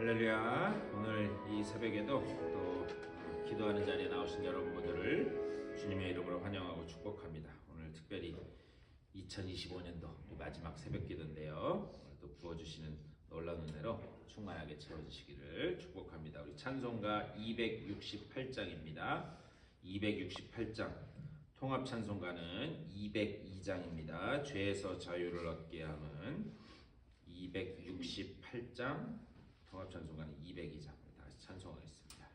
할렐루야. 오늘 이 새벽에도 또 기도하는 자리에 나오신 여러분들을 주님의 이름으로 환영하고 축복합니다. 오늘 특별히 2025년도 마지막 새벽 기도인데요. 오늘도 부어주시는 놀라운 은혜로 충만하게 채워주시기를 축복합니다. 우리 찬송가 268장입니다. 268장 통합 찬송가는 202장입니다. 죄에서 자유를 얻게 함은 268장 통합 찬송가는 202장 다시 찬송하겠습니다.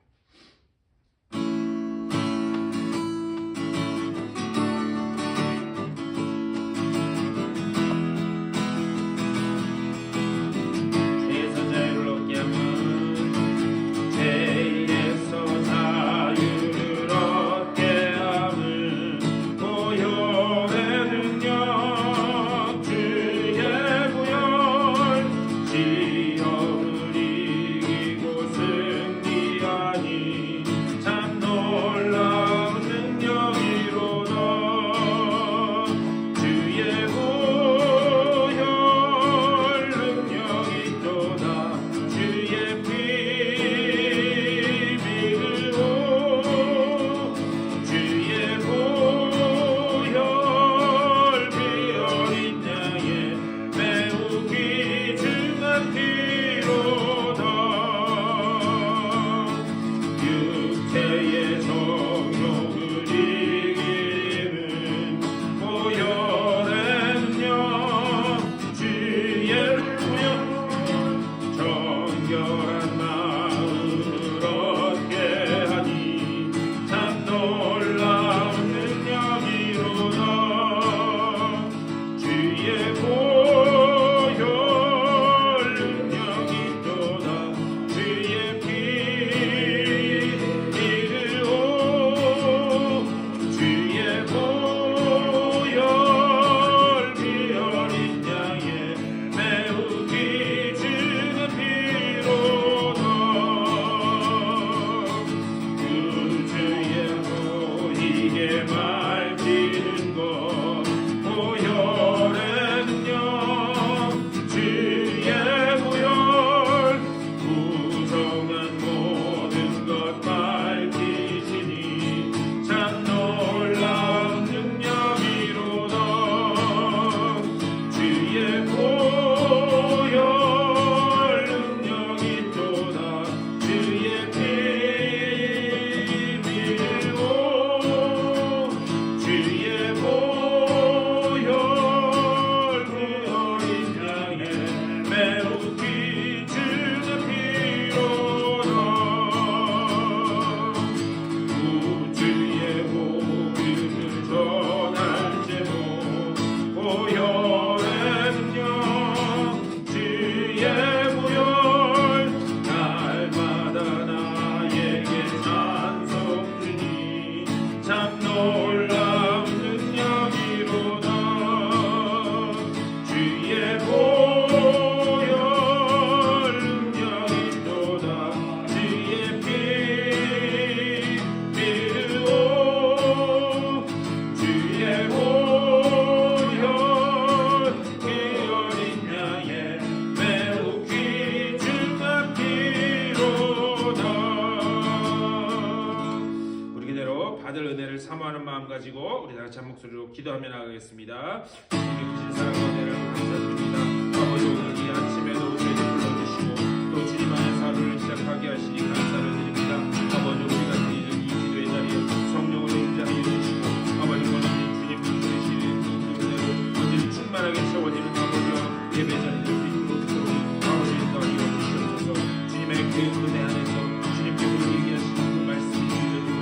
사모하는 마음 가지고 우리 다 같이 한 목소리로 기도하며 나가겠습니다. 주님의 크신 사랑과 은혜를 감사드립니다. 아버지, 오늘 이 아침에도 저희를 불러주시고 또 주님 안에서 하루를 시작하게 하시니 감사를 드립니다. 아버지, 우리가 드리는 이 기도의 자리에 성령으로 임재하여 주시고 아버지, 오늘 주님 부르시는 그 은혜로 언제나 충만하게 채워지는 아버지와 예배 자리를 이루도록 아버지 더 이어주시옵소서. 주님의 그 은혜 안에서 주님께 우리 얘기하시는 그 말씀이 들려주고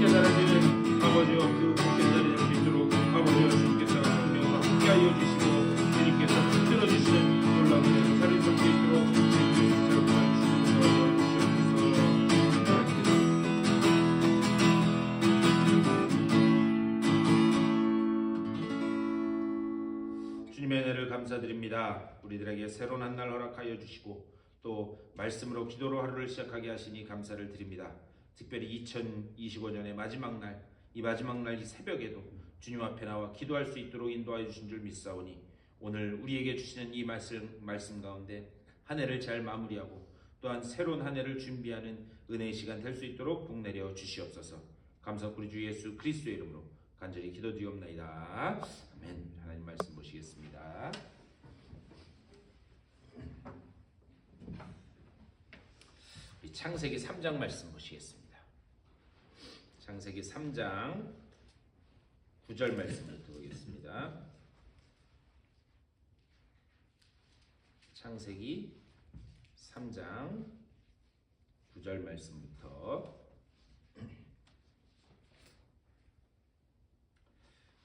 깨달아지는 아버지와 그 함께 자리에 수 있도록 아버지와 주님께서 성령과 함께하여 주시고 주님께서 흔들어 주시는 놀라운 은혜로 자리 잡게 있도록 주님께서 도와주시옵소서. 주님의 은혜를 감사드립니다. 우리들에게 새로운 한 날 허락하여 주시고 또 말씀으로 기도로 하루를 시작하게 하시니 감사를 드립니다. 특별히 2025년의 마지막 날, 이 마지막 날 이 새벽에도 주님 앞에 나와 기도할 수 있도록 인도하여 주신 줄 믿사오니 오늘 우리에게 주시는 이 말씀 가운데 한 해를 잘 마무리하고 또한 새로운 한 해를 준비하는 은혜의 시간 될 수 있도록 복 내려 주시옵소서. 감사하고 우리 주 예수 그리스도의 이름으로 간절히 기도드리옵나이다. 아멘. 하나님 말씀 보시겠습니다. 우리 창세기 3장 말씀 보시겠습니다. 창세기 3장 9절 말씀부터 보겠습니다. 창세기 3장 9절 말씀부터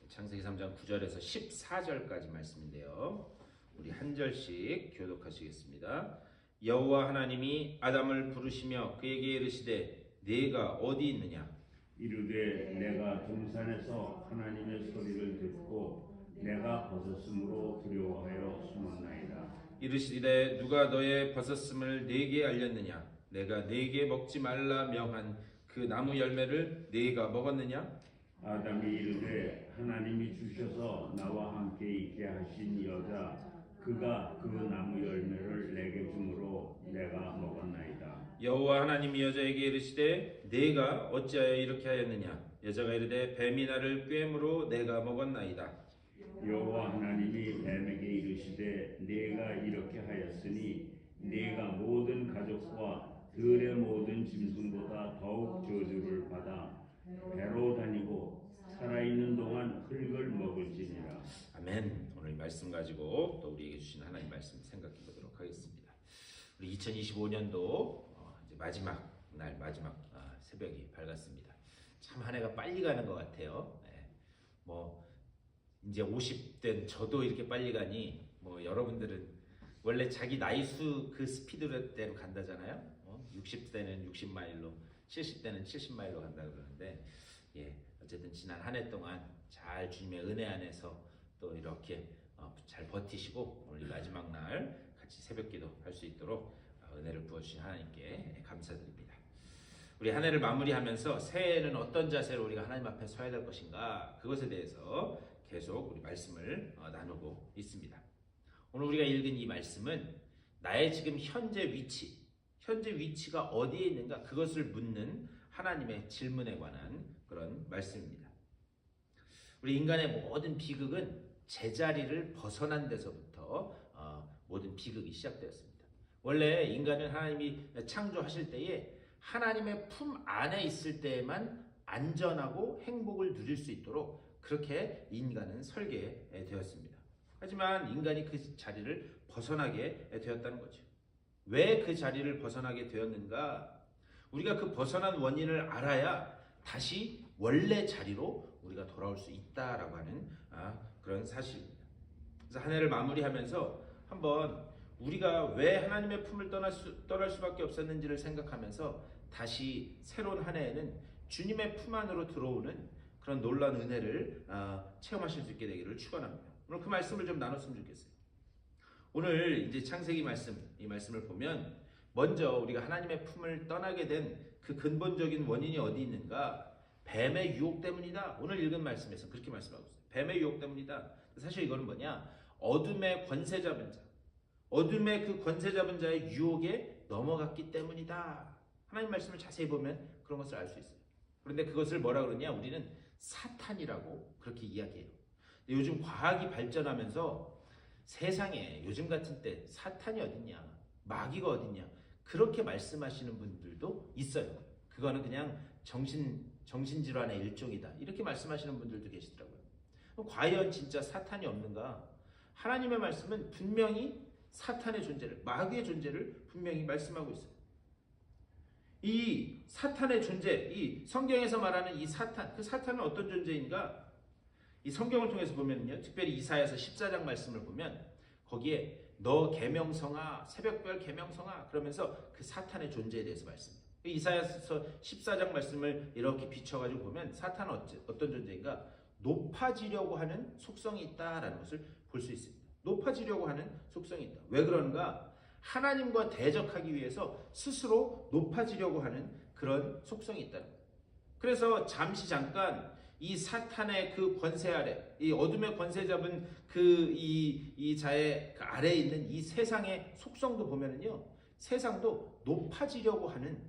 창세기 3장 9절에서 14절까지 말씀인데요. 우리 한 절씩 교독하시겠습니다. 여호와 하나님이 아담을 부르시며 그에게 이르시되 네가 어디 있느냐? 이르되 내가 동산에서 하나님의 소리를 듣고 내가 벗었으므로 두려워하여 숨었나이다. 이르시되 누가 너의 벗었음을 네게 알렸느냐? 내가 네게 먹지 말라 명한 그 나무 열매를 네가 먹었느냐? 아담이 이르되 하나님이 주셔서 나와 함께 있게 하신 여자 그가 그 나무 열매를 내게 주므로 내가 먹었나이다. 여호와 하나님이 여자에게 이르시되 네가 어찌하여 이렇게 하였느냐? 여자가 이르되 뱀이 나를 꿰므로 내가 먹었나이다. 여호와 하나님이 뱀에게 이르시되 네가 이렇게 하였으니 네가 모든 가족과 들의 모든 짐승보다 더욱 저주를 받아 배로 다니고 살아있는 동안 흙을 먹을지니라. 아멘. 오늘 말씀 가지고 또 우리에게 주신 하나님 말씀 생각해 보도록 하겠습니다. 우리 2025년도 이제 마지막 날 마지막 새벽이 밝았습니다. 참 한 해가 빨리 가는 것 같아요. 네. 뭐 이제 50된 저도 이렇게 빨리 가니 뭐 여러분들은 원래 자기 나이수 그 스피드대로 간다잖아요. 60대는 60마일로 70대는 70마일로 간다 그러는데 어쨌든 지난 한 해 동안 잘 주님의 은혜 안에서 또 이렇게 잘 버티시고 오늘 마지막 날 같이 새벽기도 할 수 있도록 은혜를 부어주신 하나님께 감사드립니다. 우리 한 해를 마무리하면서 새해에는 어떤 자세로 우리가 하나님 앞에 서야 될 것인가 그것에 대해서 계속 우리 말씀을 나누고 있습니다. 오늘 우리가 읽은 이 말씀은 나의 지금 현재 위치가 어디에 있는가 그것을 묻는 하나님의 질문에 관한 그런 말씀입니다. 우리 인간의 모든 비극은 제자리를 벗어난 데서부터 모든 비극이 시작되었습니다. 원래 인간은 하나님이 창조하실 때에 하나님의 품 안에 있을 때에만 안전하고 행복을 누릴 수 있도록 그렇게 인간은 설계되었습니다. 하지만 인간이 그 자리를 벗어나게 되었다는 거죠. 왜 그 자리를 벗어나게 되었는가? 우리가 그 벗어난 원인을 알아야 다시 원래 자리로 우리가 돌아올 수 있다라고 하는 그런 사실입니다. 그래서 한 해를 마무리하면서 한번 우리가 왜 하나님의 품을 떠날 수밖에 없었는지를 생각하면서 다시 새로운 한 해에는 주님의 품 안으로 들어오는 그런 놀라운 은혜를 체험하실 수 있게 되기를 축원합니다. 오늘 그 말씀을 좀 나눴으면 좋겠어요. 오늘 이제 창세기 이 말씀을 보면 먼저 우리가 하나님의 품을 떠나게 된 그 근본적인 원인이 어디 있는가? 뱀의 유혹 때문이다. 오늘 읽은 말씀에서 그렇게 말씀하고 있어요. 뱀의 유혹 때문이다. 사실 이거는 뭐냐? 어둠의 권세 잡은 자, 어둠의 그 권세 잡은 자의 유혹에 넘어갔기 때문이다. 하나님 말씀을 자세히 보면 그런 것을 알 수 있어요. 그런데 그것을 뭐라 그러냐? 우리는 사탄이라고 그렇게 이야기해요. 요즘 과학이 발전하면서 세상에 요즘 같은 때 사탄이 어딨냐? 마귀가 어딨냐? 그렇게 말씀하시는 분들도 있어요. 그거는 그냥 정신질환의 일종이다. 이렇게 말씀하시는 분들도 계시더라고요. 과연 진짜 사탄이 없는가? 하나님의 말씀은 분명히 사탄의 존재를, 마귀의 존재를 분명히 말씀하고 있어요. 이 사탄의 존재, 이 성경에서 말하는 이 사탄, 그 사탄은 어떤 존재인가? 이 성경을 통해서 보면요, 특별히 이사야서 14장 말씀을 보면 거기에 너 계명성아, 새벽별 계명성아 그러면서 그 사탄의 존재에 대해서 말씀해요. 이사야서 14장 말씀을 이렇게 비춰가지고 보면 사탄은 어떤 존재인가? 높아지려고 하는 속성이 있다라는 것을 볼 수 있습니다. 높아지려고 하는 속성이 있다. 왜 그런가? 하나님과 대적하기 위해서 스스로 높아지려고 하는 그런 속성이 있다는 거예요. 그래서 잠깐 이 사탄의 그 권세 아래, 이 어둠의 권세 잡은 이 자의 그 아래에 있는 이 세상의 속성도 보면은요, 세상도 높아지려고 하는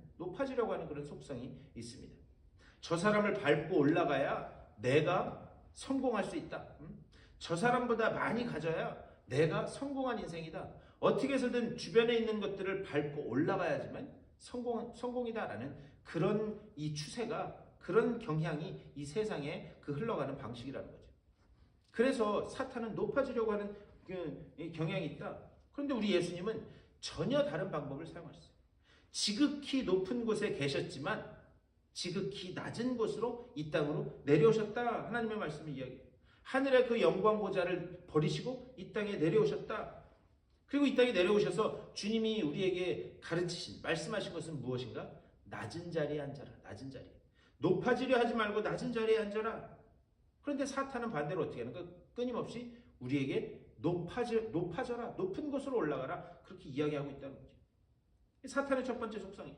그런 속성이 있습니다. 저 사람을 밟고 올라가야 내가 성공할 수 있다. 저 사람보다 많이 가져야 내가 성공한 인생이다. 어떻게 해서든 주변에 있는 것들을 밟고 올라가야지만 성공이다라는 그런 이 추세가, 그런 경향이 이 세상에 그 흘러가는 방식이라는 거죠. 그래서 사탄은 높아지려고 하는 그 경향이 있다. 그런데 우리 예수님은 전혀 다른 방법을 사용하셨어요. 지극히 높은 곳에 계셨지만 지극히 낮은 곳으로 이 땅으로 내려오셨다. 하나님의 말씀을 이야기해요. 하늘의 그 영광 보좌를 버리시고 이 땅에 내려오셨다. 그리고 이 땅에 내려오셔서 주님이 우리에게 가르치신, 말씀하신 것은 무엇인가? 낮은 자리에 앉아라. 낮은 자리에. 높아지려 하지 말고 낮은 자리에 앉아라. 그런데 사탄은 반대로 어떻게 하는가? 끊임없이 우리에게 높아져라. 높은 곳으로 올라가라. 그렇게 이야기하고 있다는 거죠. 사탄의 첫 번째 속성이에요.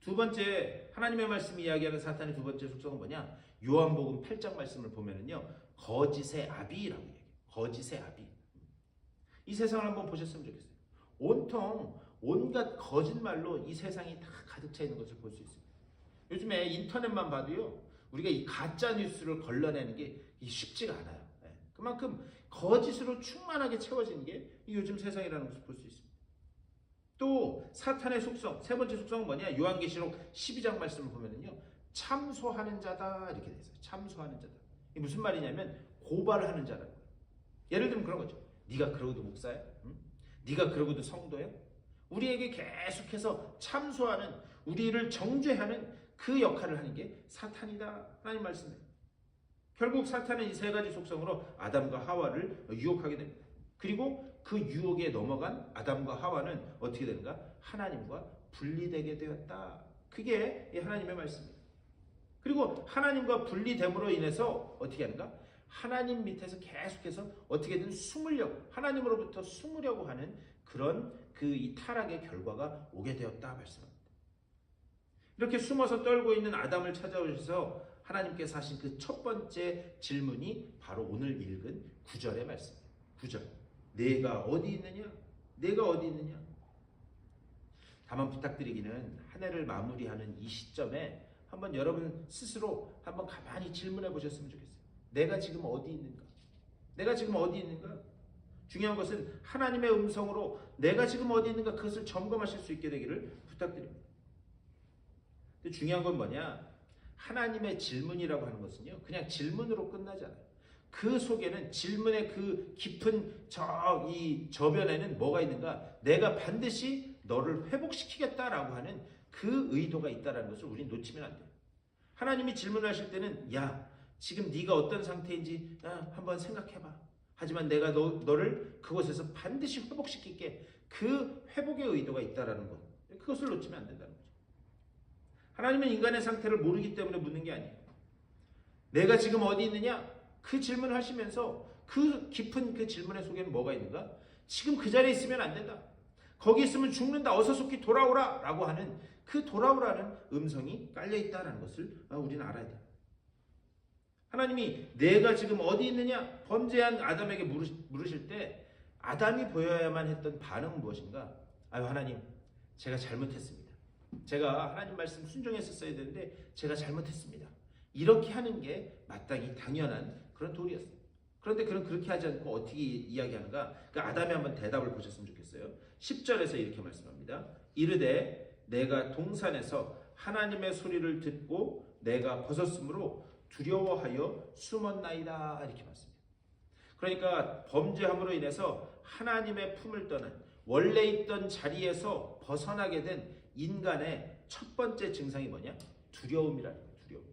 두 번째, 하나님의 말씀이 이야기하는 사탄의 두 번째 속성은 뭐냐? 요한복음 8장 말씀을 보면은요, 거짓의 아비라고 얘기해요. 거짓의 아비. 이 세상을 한번 보셨으면 좋겠어요. 온통 온갖 거짓말로 이 세상이 다 가득 차 있는 것을 볼 수 있습니다. 요즘에 인터넷만 봐도요, 우리가 이 가짜 뉴스를 걸러내는 게 쉽지가 않아요. 그만큼 거짓으로 충만하게 채워지는 게 요즘 세상이라는 것을 볼 수 있습니다. 또 사탄의 속성, 세 번째 속성은 뭐냐? 요한계시록 12장 말씀을 보면은요, 참소하는 자다 이렇게 돼 있어요. 참소하는 자다. 이게 무슨 말이냐면 고발을 하는 자라는 거예요. 예를 들면 그런 거죠. 네가 그러고도 목사야? 응? 네가 그러고도 성도야? 우리에게 계속해서 참소하는, 우리를 정죄하는 그 역할을 하는 게 사탄이다. 하나님 말씀이에요. 결국 사탄은 이 세 가지 속성으로 아담과 하와를 유혹하게 됩니다. 그리고 그 유혹에 넘어간 아담과 하와는 어떻게 되는가? 하나님과 분리되게 되었다. 그게 하나님의 말씀입니다. 그리고 하나님과 분리됨으로 인해서 어떻게 하는가? 하나님 밑에서 계속해서 어떻게든 하나님으로부터 숨으려고 하는 그런 이 타락의 결과가 오게 되었다 말씀합니다. 이렇게 숨어서 떨고 있는 아담을 찾아오셔서 하나님께서 하신 그 첫 번째 질문이 바로 오늘 읽은 9절의 말씀입니다. 9절. 내가 어디 있느냐? 내가 어디 있느냐? 다만 부탁드리기는 한 해를 마무리하는 이 시점에 한번 여러분 스스로 한번 가만히 질문해 보셨으면 좋겠어요. 내가 지금 어디 있는가? 내가 지금 어디 있는가? 중요한 것은 하나님의 음성으로 내가 지금 어디 있는가 그것을 점검하실 수 있게 되기를 부탁드립니다. 근데 중요한 건 뭐냐? 하나님의 질문이라고 하는 것은요, 그냥 질문으로 끝나지 않아요. 그 속에는, 질문의 그 깊은 저변에는 뭐가 있는가? 내가 반드시 너를 회복시키겠다라고 하는 그 의도가 있다는 것을 우리는 놓치면 안 돼요. 하나님이 질문하실 때는 야, 지금 네가 어떤 상태인지 한번 생각해봐. 하지만 내가 너를 그곳에서 반드시 회복시킬게. 그 회복의 의도가 있다는 것. 그것을 놓치면 안 된다는 거죠. 하나님은 인간의 상태를 모르기 때문에 묻는 게 아니에요. 내가 지금 어디 있느냐? 그 질문을 하시면서 그 깊은 그 질문의 속에는 뭐가 있는가? 지금 그 자리에 있으면 안 된다. 거기 있으면 죽는다. 어서 속히 돌아오라. 라고 하는 그 돌아오라는 음성이 깔려있다는 것을 우리는 알아야 돼요. 하나님이 내가 지금 어디 있느냐? 범죄한 아담에게 물으실 때 아담이 보여야만 했던 반응은 무엇인가? 아유, 하나님, 제가 잘못했습니다. 제가 하나님 말씀 순종했었어야 되는데 제가 잘못했습니다. 이렇게 하는 게 마땅히 당연한 그런 도리였어요. 그런데 그는 그렇게 하지 않고 어떻게 이야기하는가? 그 아담이 한번 대답을 보셨으면 좋겠어요. 10절에서 이렇게 말씀합니다. 이르되 내가 동산에서 하나님의 소리를 듣고 내가 벗었으므로 두려워하여 숨었나이다. 이렇게 말씀합니다. 그러니까 범죄함으로 인해서 하나님의 품을 떠난, 원래 있던 자리에서 벗어나게 된 인간의 첫 번째 증상이 뭐냐? 두려움이라는 거예요. 두려움.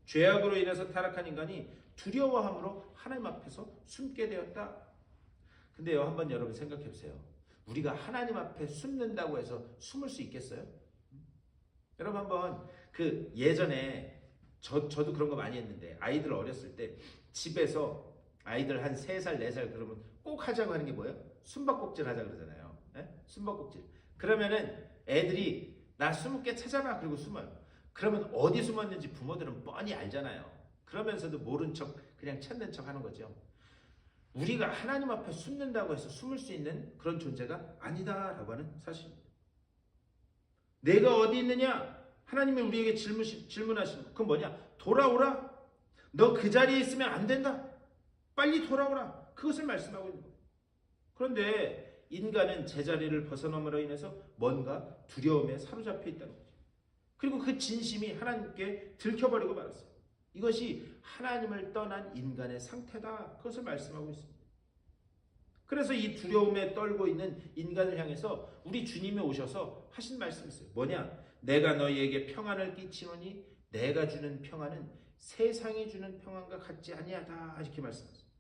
죄악으로 인해서 타락한 인간이 두려워함으로 하나님 앞에서 숨게 되었다. 근데요, 한번 여러분 생각해 보세요. 우리가 하나님 앞에 숨는다고 해서 숨을 수 있겠어요? 여러분 한번 예전에 저도 그런 거 많이 했는데, 아이들 어렸을 때 집에서 아이들 한 3살, 4살 그러면 꼭 하자고 하는 게 뭐예요? 숨바꼭질 하자 그러잖아요. 숨바꼭질. 그러면은 애들이 나 20개 찾아봐. 그리고 숨어요. 그러면 어디 숨었는지 부모들은 뻔히 알잖아요. 그러면서도 모른 척 그냥 찾는 척 하는 거죠. 우리가 하나님 앞에 숨는다고 해서 숨을 수 있는 그런 존재가 아니다라고 하는 사실입니다. 내가 어디 있느냐? 하나님이 우리에게 질문하시는 거. 그건 뭐냐? 돌아오라. 너 그 자리에 있으면 안 된다. 빨리 돌아오라. 그것을 말씀하고 있는 거예요. 그런데 인간은 제자리를 벗어남으로 인해서 뭔가 두려움에 사로잡혀 있다는 거죠. 그리고 그 진심이 하나님께 들켜버리고 말았어요. 이것이 하나님을 떠난 인간의 상태다. 그것을 말씀하고 있습니다. 그래서 이 두려움에 떨고 있는 인간을 향해서 우리 주님이 오셔서 하신 말씀이 있어요. 뭐냐? 내가 너희에게 평안을 끼치노니 내가 주는 평안은 세상이 주는 평안과 같지 아니하다. 이렇게 말씀하셨어요.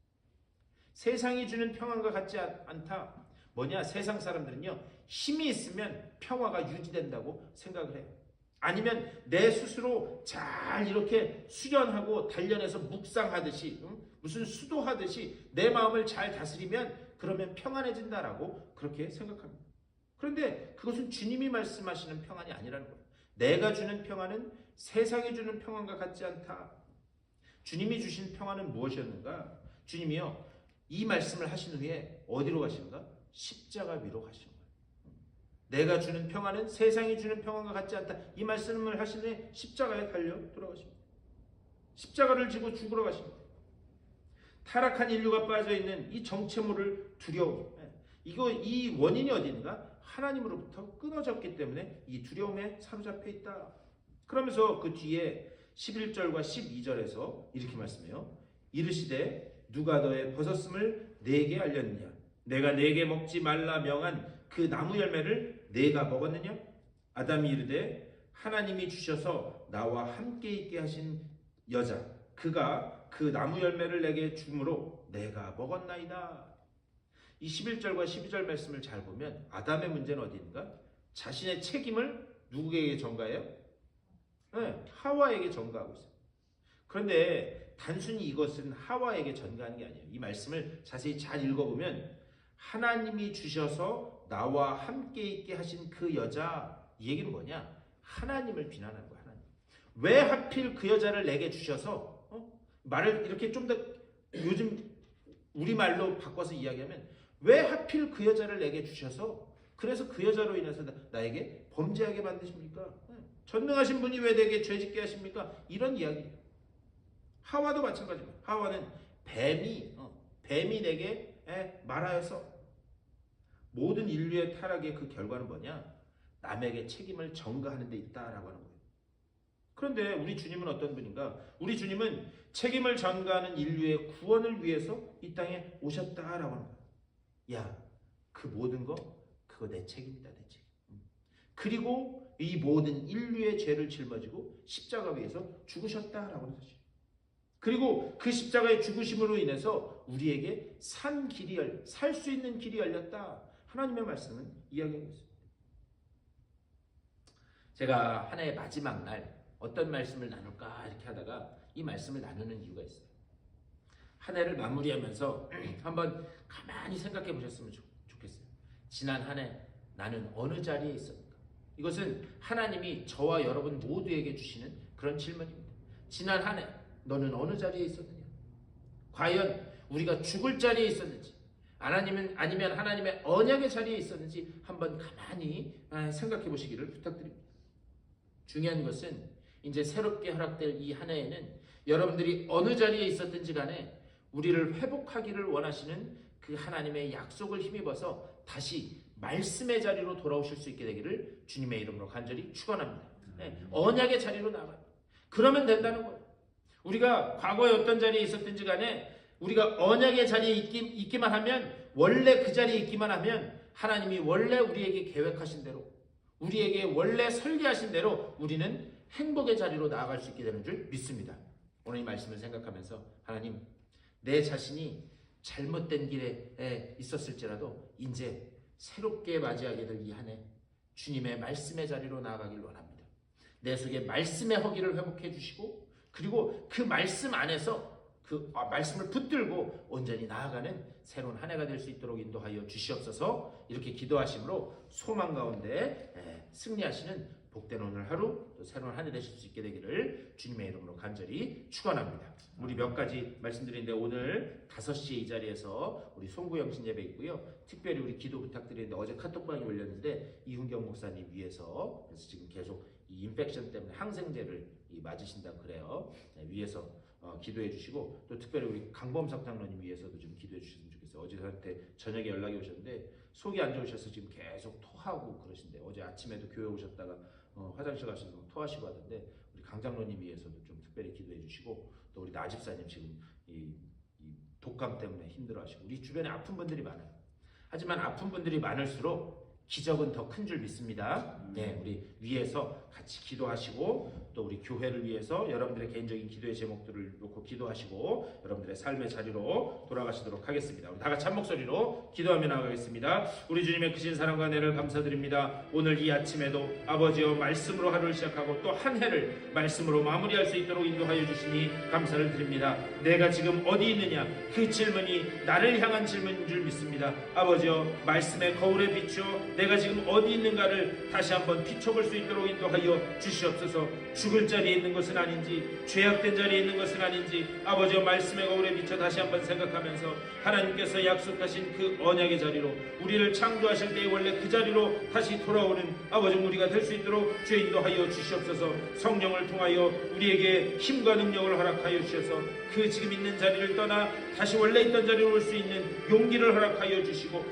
세상이 주는 평안과 같지 않다. 뭐냐? 세상 사람들은요, 힘이 있으면 평화가 유지된다고 생각을 해요. 아니면 내 스스로 잘 이렇게 수련하고 단련해서 묵상하듯이, 무슨 수도하듯이 내 마음을 잘 다스리면 그러면 평안해진다라고 그렇게 생각합니다. 그런데 그것은 주님이 말씀하시는 평안이 아니라는 거예요. 내가 주는 평안은 세상이 주는 평안과 같지 않다. 주님이 주신 평안은 무엇이었는가? 주님이요, 이 말씀을 하신 후에 어디로 가시는가? 십자가 위로 가시는 거예요. 내가 주는 평안은 세상이 주는 평안과 같지 않다. 이 말씀을 하신 후에 십자가에 달려 돌아가십니다. 십자가를 지고 죽으러 가십니다. 타락한 인류가 빠져있는 이 정체모를 두려움. 이 원인이 어디인가? 하나님으로부터 끊어졌기 때문에 이 두려움에 사로잡혀 있다. 그러면서 그 뒤에 11절과 12절에서 이렇게 말씀해요. 이르시되 누가 너의 벗었음을 내게 알렸느냐? 내가 내게 먹지 말라 명한 그 나무 열매를 내가 먹었느냐? 아담이 이르되 하나님이 주셔서 나와 함께 있게 하신 여자 그가 그 나무 열매를 내게 주므로 내가 먹었나이다. 이 11절과 12절 말씀을 잘 보면 아담의 문제는 어디인가? 자신의 책임을 누구에게 전가해요? 네, 하와에게 전가하고 있어요. 그런데 단순히 이것은 하와에게 전가하는 게 아니에요. 이 말씀을 자세히 잘 읽어보면 하나님이 주셔서 나와 함께 있게 하신 그 여자, 이 얘기는 뭐냐? 하나님을 비난하는 거야. 하나님. 왜 하필 그 여자를 내게 주셔서 말을 이렇게 좀 더 요즘 우리말로 바꿔서 이야기하면 왜 하필 그 여자를 내게 주셔서 그래서 그 여자로 인해서 나에게 범죄하게 만드십니까? 전능하신 분이 왜 내게 죄짓게 하십니까? 이런 이야기예요. 하와도 마찬가지입니다. 하와는 뱀이 내게 말하여서 모든 인류의 타락의 그 결과는 뭐냐? 남에게 책임을 전가하는 데 있다라고 하는 거예요. 그런데 우리 주님은 어떤 분인가? 우리 주님은 책임을 전가하는 인류의 구원을 위해서 이 땅에 오셨다라고 하는 거예요. 야, 그 모든 거 그거 내 책임이다, 내 책임. 그리고 이 모든 인류의 죄를 짊어지고 십자가 위에서 죽으셨다라고 하는 사실. 그리고 그 십자가의 죽으심으로 인해서 우리에게 살 수 있는 길이 열렸다. 하나님의 말씀은 이야기하고 있습니다. 제가 한 해의 마지막 날 어떤 말씀을 나눌까 이렇게 하다가 이 말씀을 나누는 이유가 있어요. 한 해를 마무리하면서 한번 가만히 생각해 보셨으면 좋겠어요. 지난 한 해 나는 어느 자리에 있었는가? 이것은 하나님이 저와 여러분 모두에게 주시는 그런 질문입니다. 지난 한 해 너는 어느 자리에 있었느냐? 과연 우리가 죽을 자리에 있었는지 아니면 하나님의 언약의 자리에 있었는지 한번 가만히 생각해 보시기를 부탁드립니다. 중요한 것은 이제 새롭게 허락될 이 한 해에는 여러분들이 어느 자리에 있었든지 간에 우리를 회복하기를 원하시는 그 하나님의 약속을 힘입어서 다시 말씀의 자리로 돌아오실 수 있게 되기를 주님의 이름으로 간절히 축원합니다. 언약의 자리로 나가요. 그러면 된다는 거예요. 우리가 과거에 어떤 자리에 있었든지 간에 우리가 언약의 자리에 있기만 하면 원래 그 자리에 있기만 하면 하나님이 원래 우리에게 계획하신 대로 우리에게 원래 설계하신 대로 우리는 행복의 자리로 나아갈 수 있게 되는 줄 믿습니다. 오늘 이 말씀을 생각하면서 하나님 내 자신이 잘못된 길에 있었을지라도 이제 새롭게 맞이하게 될 이 한 해 주님의 말씀의 자리로 나아가길 원합니다. 내 속에 말씀의 허기를 회복해 주시고 그리고 그 말씀 안에서 그 말씀을 붙들고 온전히 나아가는 새로운 한 해가 될 수 있도록 인도하여 주시옵소서. 이렇게 기도하심으로 소망 가운데 승리하시는 복된 오늘 하루 또 새로운 한 해 되실 수 있게 되기를 주님의 이름으로 간절히 축원합니다. 우리 몇 가지 말씀드리는데 오늘 5시에 이 자리에서 우리 송구영신 예배 있고요. 특별히 우리 기도 부탁드리는데 어제 카톡방에 올렸는데 이훈경 목사님 위해서 그래서 지금 계속 이 인펙션 때문에 항생제를 맞으신다 그래요. 네, 위에서 기도해 주시고 또 특별히 우리 강범석 장로님 위해서도 좀 기도해 주셨으면 좋겠어요. 어제 저한테 저녁에 연락이 오셨는데 속이 안 좋으셔서 지금 계속 토하고 그러신데 어제 아침에도 교회 오셨다가 화장실 가셔서 토하시고 하던데 우리 강 장로님 위해서도 좀 특별히 기도해 주시고 또 우리 나 집사님 지금 이 독감 때문에 힘들어하시고 우리 주변에 아픈 분들이 많아요. 하지만 아픈 분들이 많을수록 기적은 더 큰 줄 믿습니다. 네, 우리 위에서 같이 기도하시고 또 우리 교회를 위해서 여러분들의 개인적인 기도의 제목들을 놓고 기도하시고 여러분들의 삶의 자리로 돌아가시도록 하겠습니다. 우리 다 같이 한 목소리로 기도하며 나가겠습니다. 우리 주님의 크신 사랑과 은혜를 감사드립니다. 오늘 이 아침에도 아버지여 말씀으로 하루를 시작하고 또 한 해를 말씀으로 마무리할 수 있도록 인도하여 주시니 감사를 드립니다. 내가 지금 어디 있느냐 그 질문이 나를 향한 질문인 줄 믿습니다. 아버지여 말씀의 거울에 비추어 내가 지금 어디 있는가를 다시 한번 비춰볼 수 있도록 인도하여 주시옵소서. 죽을 자리에 있는 것은 아닌지 죄악된 자리에 있는 것은 아닌지 아버지여 말씀의 거울에 비춰 다시 한번 생각하면서 하나님께서 약속하신 그 언약의 자리로 우리를 창조하실 때의 원래 그 자리로 다시 돌아오는 아버지 우리가 될 수 있도록 주여 인도하여 주시옵소서. 성령을 통하여 우리에게 힘과 능력을 허락하여 주셔서 그 지금 있는 자리를 떠나 다시 원래 있던 자리로 올 수 있는 용기를 허락하여 주시고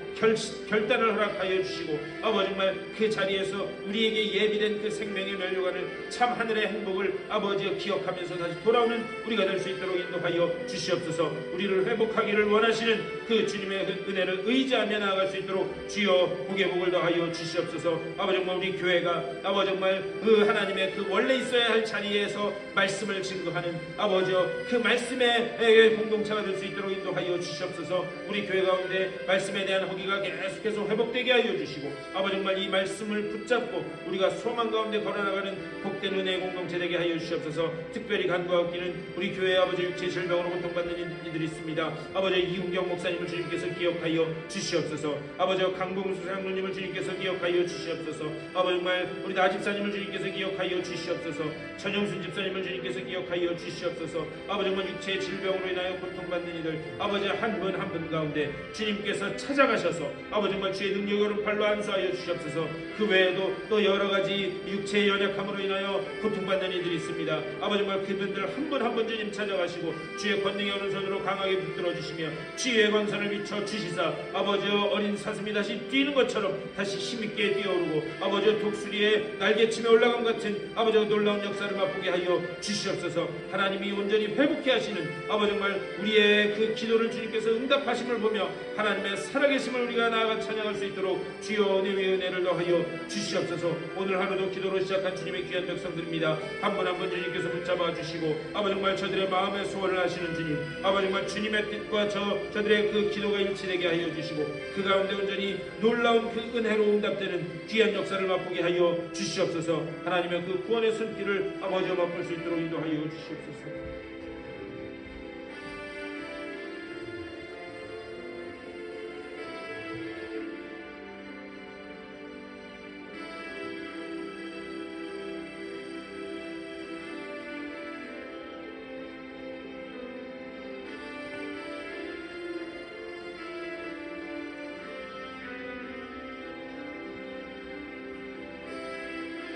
결단을 허락하여 주시고 아버지 정말 그 자리에서 우리에게 예비된 그 생명의 면류관을 참 하늘의 행복을 아버지여 기억하면서 다시 돌아오는 우리가 될 수 있도록 인도하여 주시옵소서. 우리를 회복하기를 원하시는 그 주님의 은혜를 의지하며 나아갈 수 있도록 주여 복의 복을 더하여 주시옵소서. 아버지 정말 우리 교회가 아버지 정말 그 하나님의 그 원래 있어야 할 자리에서 말씀을 증거하는 아버지여 그 말씀의 공동체가 될 수 있도록 인도하여 주시옵소서. 우리 교회 가운데 말씀에 대한 허기가 계속해서 회복되게 하여 주시고 아버지 정말 이 말씀을 붙잡고 우리가 소망 가운데 걸어나가는 복된 은혜의 공동체 되게 하여 주시옵소서. 특별히 간구하기는 우리 교회 아버지 육체 질병으로 고통받는 이들이 있습니다. 아버지 이훈경 목사님을 주님께서 기억하여 주시옵소서. 아버지 강봉수 장로님을 주님께서 기억하여 주시옵소서. 아버지 정말 우리 나 집사님을 주님께서 기억하여 주시옵소서. 전영순 집사님을 주님께서 기억하여 주시옵소서. 아버지 정말 육체의 질병으로 인하여 고통받는 이들 아버지 한 분 한 분 가운데 주님께서 찾아가셔서 아버지 정말 주의 능력의 오른팔로 안수하여 주시옵소서. 그 외에도 또 여러 가지 육체의 연약함으로 인하여 고통받는 이들이 있습니다. 아버지 정말 그분들 한 분 한 분 주님 찾아가시고 주의 권능의 오른손으로 강하게 붙들어 주시며 주의 광선을 비춰 주시사 아버지여 어린 사슴이 다시 뛰는 것처럼 다시 힘있게 뛰어오르고 아버지여 독수리의 날개침에 올라간 같은 아버지여 놀라운 역사를 맛보게 하여 주시옵소서. 하나님이 온전히 회복케 하시는 아버지 정말 우리의 그 기도를 주님께서 응답하심을 보며 하나님의 살아계심을 우리가 나아가 찬양할 수 있도록 주여 은혜의 은혜를 더하여 주시옵소서. 오늘 하루도 기도로 시작한 주님의 귀한 백성들입니다. 한 분 한 분 주님께서 붙잡아 주시고 아버지 정말 저들의 마음의 소원을 하시는 주님 아버지 정말 주님의 뜻과 저들의 그 기도가 일치되게 하여 주시고 그 가운데 온전히 놀라운 그 은혜로 응답되는 귀한 역사를 맛보게 하여 주시옵소서. 하나님의 그 구원의 손길을 아버지와 맛볼 수 있도록 인도하여 주시옵소서.